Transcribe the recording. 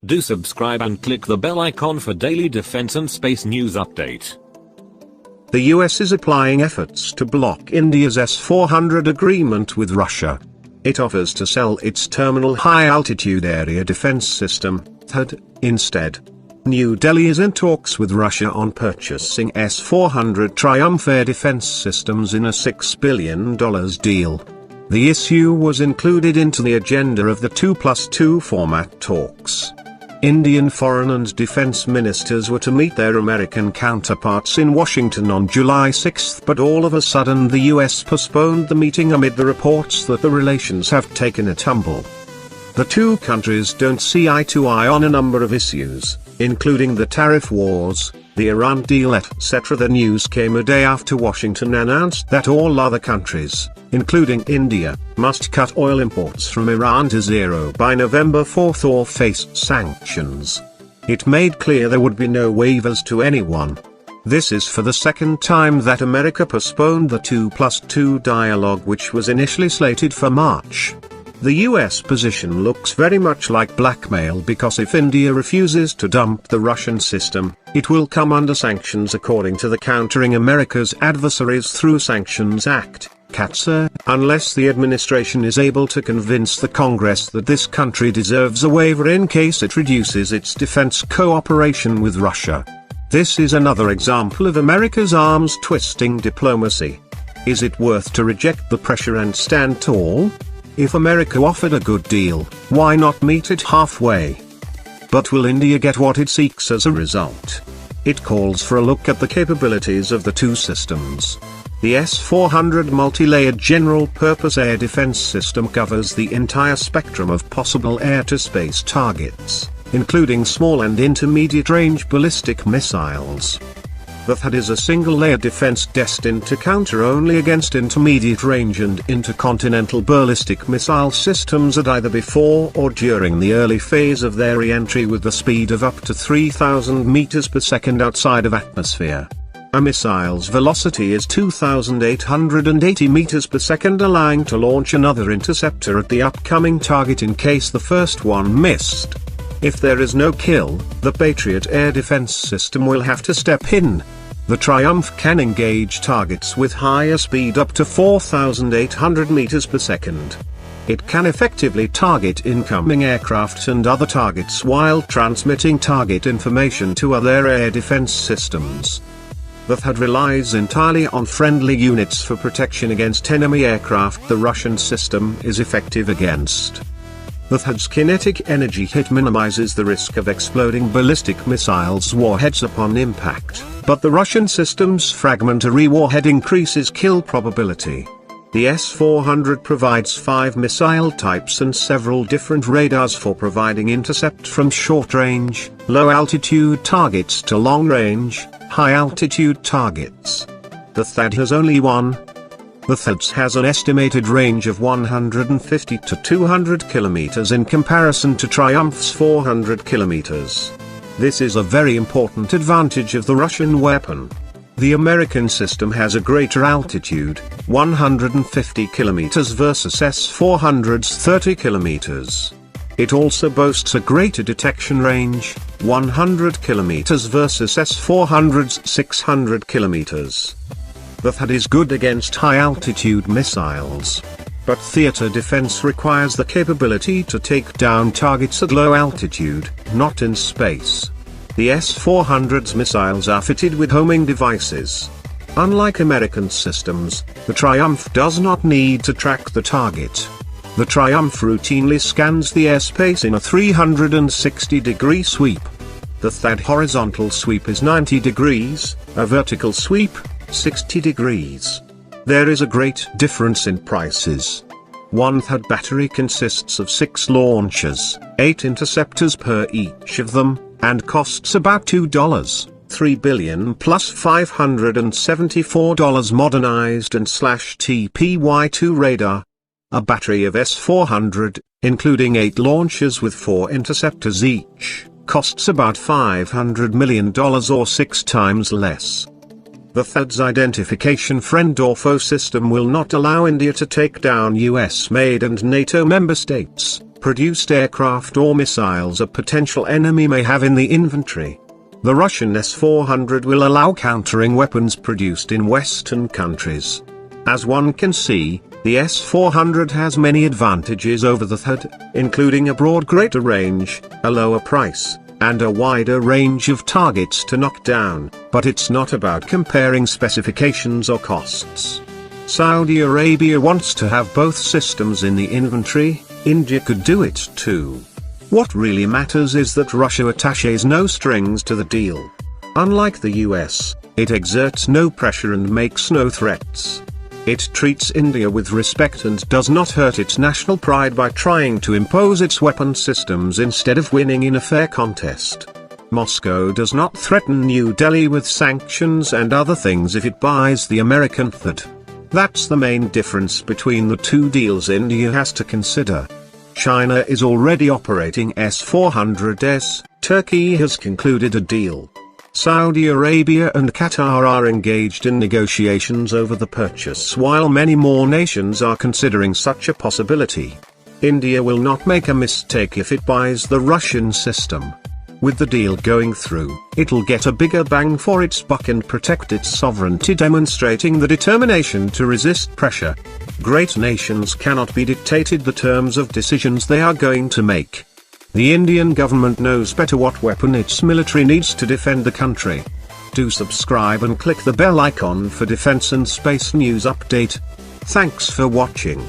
Do subscribe and click the bell icon for daily defense and space news update. The US is applying efforts to block India's S-400 agreement with Russia. It offers to sell its Terminal High Altitude Area Defense System, THAAD, instead. New Delhi is in talks with Russia on purchasing S-400 Triumph air defense systems in a $6 billion deal. The issue was included into the agenda of the 2+2 format talks. Indian foreign and defense ministers were to meet their American counterparts in Washington on July 6, but all of a sudden the US postponed the meeting amid the reports that the relations have taken a tumble. The two countries don't see eye to eye on a number of issues, including the tariff wars, the Iran deal, etc. The news came a day after Washington announced that all other countries, including India, must cut oil imports from Iran to zero by November 4 or face sanctions. It made clear there would be no waivers to anyone. This is for the second time that America postponed the 2+2 dialogue, which was initially slated for March. The US position looks very much like blackmail, because if India refuses to dump the Russian system, it will come under sanctions according to the Countering America's Adversaries Through Sanctions Act, CAATSA, unless the administration is able to convince the Congress that this country deserves a waiver in case it reduces its defense cooperation with Russia. This is another example of America's arms-twisting diplomacy. Is it worth to reject the pressure and stand tall? If America offered a good deal, why not meet it halfway? But will India get what it seeks as a result? It calls for a look at the capabilities of the two systems. The S-400 multi-layered general-purpose air defense system covers the entire spectrum of possible air-to-space targets, including small and intermediate-range ballistic missiles. The THAAD is a single-layer defense destined to counter only against intermediate-range and intercontinental ballistic missile systems at either before or during the early phase of their re-entry, with the speed of up to 3,000 meters per second outside of atmosphere. A missile's velocity is 2,880 meters per second, allowing to launch another interceptor at the upcoming target in case the first one missed. If there is no kill, the Patriot air defense system will have to step in. The Triumph can engage targets with higher speed up to 4,800 meters per second. It can effectively target incoming aircraft and other targets while transmitting target information to other air defense systems. The THAAD relies entirely on friendly units for protection against enemy aircraft the Russian system is effective against. The THAAD's kinetic energy hit minimizes the risk of exploding ballistic missiles' warheads upon impact, but the Russian system's fragmentary warhead increases kill probability. The S-400 provides 5 missile types and several different radars for providing intercept from short-range, low-altitude targets to long-range, high-altitude targets. The THAAD has only one. The THAAD has an estimated range of 150 to 200 kilometers in comparison to Triumph's 400 kilometers. This is a very important advantage of the Russian weapon. The American system has a greater altitude, 150 kilometers versus S-400's 30 kilometers. It also boasts a greater detection range, 100 kilometers versus S-400's 600 kilometers. The THAAD is good against high-altitude missiles. But theater defense requires the capability to take down targets at low altitude, not in space. The S-400's missiles are fitted with homing devices. Unlike American systems, the Triumph does not need to track the target. The Triumph routinely scans the airspace in a 360-degree sweep. The THAAD horizontal sweep is 90 degrees, a vertical sweep, 60 degrees. There is a great difference in prices. One THAAD battery consists of 6 launchers, 8 interceptors per each of them, and costs about $3 billion plus $574 modernized and /TPY-2 radar. A battery of S-400, including 8 launchers with 4 interceptors each, costs about $500 million or 6 times less. The THAAD's identification friend or foe system will not allow India to take down US-made and NATO member states, produced aircraft or missiles a potential enemy may have in the inventory. The Russian S-400 will allow countering weapons produced in Western countries. As one can see, the S-400 has many advantages over the THAAD, including a greater range, a lower price, and a wider range of targets to knock down, but it's not about comparing specifications or costs. Saudi Arabia wants to have both systems in the inventory. India could do it too. What really matters is that Russia attaches no strings to the deal. Unlike the US, it exerts no pressure and makes no threats. It treats India with respect and does not hurt its national pride by trying to impose its weapon systems instead of winning in a fair contest. Moscow does not threaten New Delhi with sanctions and other things if it buys the American THAAD. That's the main difference between the two deals India has to consider. China is already operating S-400s, Turkey has concluded a deal. Saudi Arabia and Qatar are engaged in negotiations over the purchase while many more nations are considering such a possibility. India will not make a mistake if it buys the Russian system. With the deal going through, it'll get a bigger bang for its buck and protect its sovereignty, demonstrating the determination to resist pressure. Great nations cannot be dictated the terms of decisions they are going to make. The Indian government knows better what weapon its military needs to defend the country. Do subscribe and click the bell icon for defense and space news update. Thanks for watching.